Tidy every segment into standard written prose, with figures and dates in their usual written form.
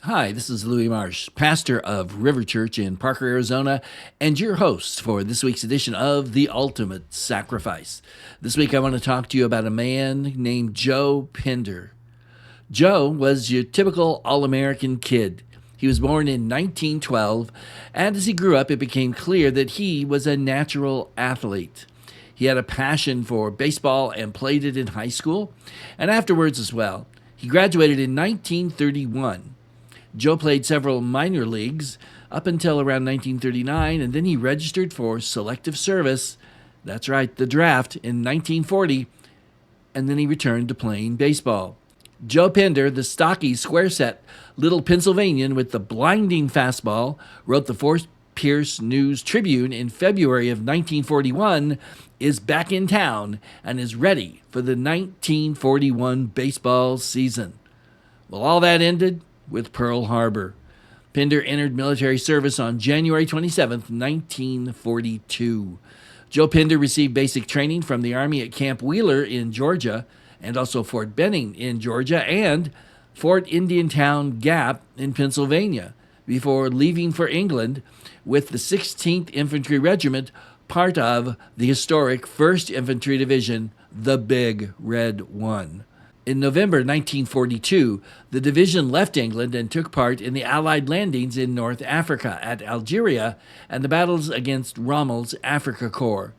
Hi, this is Louis Marsh, pastor of River Church in Parker, Arizona, and your host for this week's edition of The Ultimate Sacrifice. This week I want to talk to you about a man named Joe Pinder. Joe was your typical all-American kid. He was born in 1912, and as he grew up, it became clear that he was a natural athlete. He had a passion for baseball and played it in high school, and afterwards as well. He graduated in 1931. Joe played several minor leagues up until around 1939, and then he registered for selective service. That's right, the draft in 1940, and then he returned to playing baseball. Joe Pinder, the stocky, square-set little Pennsylvanian with the blinding fastball, wrote the Fort Pierce News Tribune in February of 1941, is back in town and is ready for the 1941 baseball season. Well, all that ended with Pearl Harbor. Pinder entered military service on January 27, 1942. Joe Pinder received basic training from the Army at Camp Wheeler in Georgia, and also Fort Benning in Georgia, and Fort Indiantown Gap in Pennsylvania, before leaving for England with the 16th Infantry Regiment, part of the historic 1st Infantry Division, the Big Red One. In November 1942, the division left England and took part in the Allied landings in North Africa at Algeria and the battles against Rommel's Afrika Korps.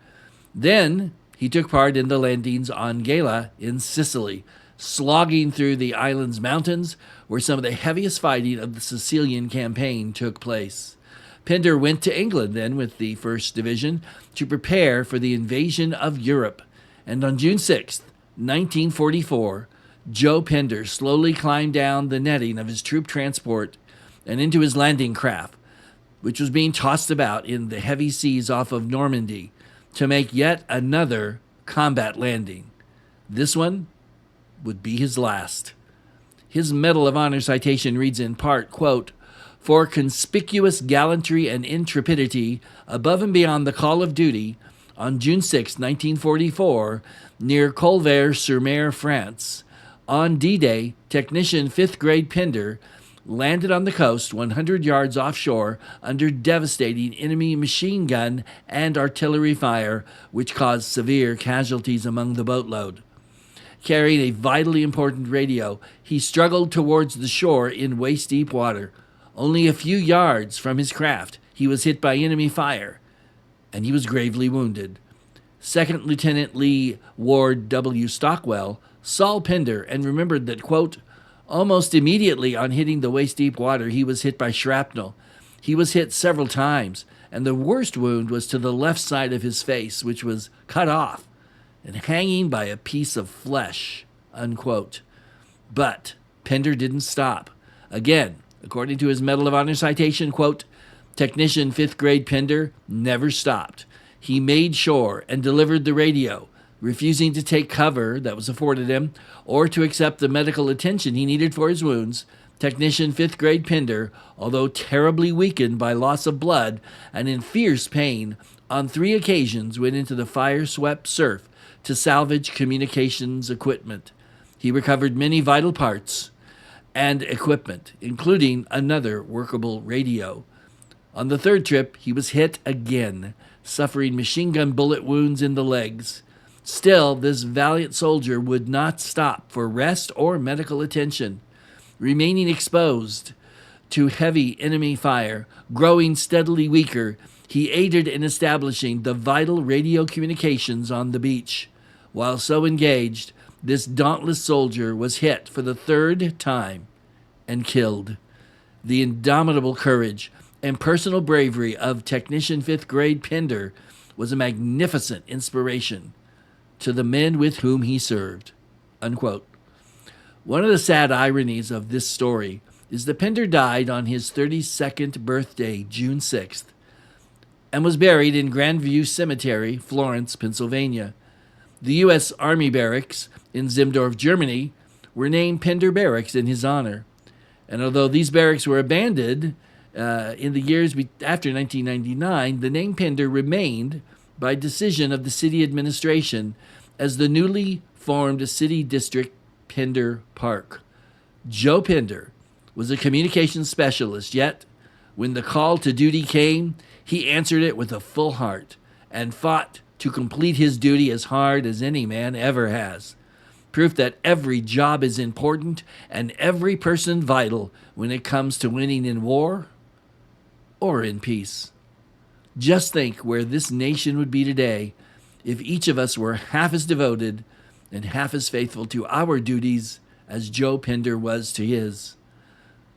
Then he took part in the landings on Gela in Sicily, slogging through the island's mountains where some of the heaviest fighting of the Sicilian campaign took place. Pinder went to England then with the 1st Division to prepare for the invasion of Europe, and on June 6, 1944, Joe Pinder slowly climbed down the netting of his troop transport and into his landing craft, which was being tossed about in the heavy seas off of Normandy, to make yet another combat landing. This one would be his last. His Medal of Honor citation reads in part, quote, "For conspicuous gallantry and intrepidity above and beyond the call of duty on June 6, 1944, near Colvert-sur-Mer, France, on D-Day, technician 5th grade Pinder landed on the coast 100 yards offshore under devastating enemy machine gun and artillery fire, which caused severe casualties among the boatload. Carrying a vitally important radio, he struggled towards the shore in waist-deep water. Only a few yards from his craft, he was hit by enemy fire, and he was gravely wounded. Second Lieutenant Lee Ward W. Stockwell saw Pinder and remembered that, quote, almost immediately on hitting the waist-deep water, he was hit by shrapnel. He was hit several times, and the worst wound was to the left side of his face, which was cut off and hanging by a piece of flesh," unquote. But Pinder didn't stop. Again, according to his Medal of Honor citation, quote, "Technician 5th grade Pinder never stopped. He made shore and delivered the radio, refusing to take cover that was afforded him or to accept the medical attention he needed for his wounds. Technician 5th grade Pinder, although terribly weakened by loss of blood and in fierce pain, on 3 occasions went into the fire-swept surf to salvage communications equipment. He recovered many vital parts and equipment, including another workable radio. On the 3rd trip, he was hit again, suffering machine gun bullet wounds in the legs. Still, this valiant soldier would not stop for rest or medical attention. Remaining exposed to heavy enemy fire, growing steadily weaker, he aided in establishing the vital radio communications on the beach. While so engaged, this dauntless soldier was hit for the 3rd time and killed. The indomitable courage and personal bravery of Technician 5th grade Pinder was a magnificent inspiration to the men with whom he served," unquote. One of the sad ironies of this story is that Pinder died on his 32nd birthday, June 6th, and was buried in Grandview Cemetery, Florence, Pennsylvania. The U.S. Army barracks in Zimdorf, Germany, were named Pinder Barracks in his honor. And although these barracks were abandoned in the years after 1999, the name Pinder remained by decision of the city administration as the newly formed city district Pinder Park. Joe Pinder was a communications specialist, yet when the call to duty came, he answered it with a full heart and fought to complete his duty as hard as any man ever has. Proof that every job is important and every person vital when it comes to winning in war or in peace. Just think where this nation would be today if each of us were half as devoted and half as faithful to our duties as Joe Pinder was to his.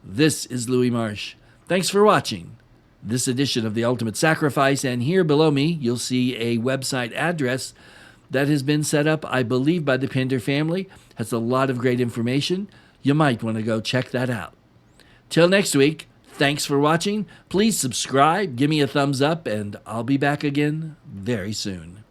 This is Louis Marsh. Thanks for watching this edition of The Ultimate Sacrifice, and here below me you'll see a website address that has been set up, I believe, by the Pinder family. Has a lot of great information. You might want to go check that out. Till next week, thanks for watching. Please subscribe, give me a thumbs up, and I'll be back again very soon.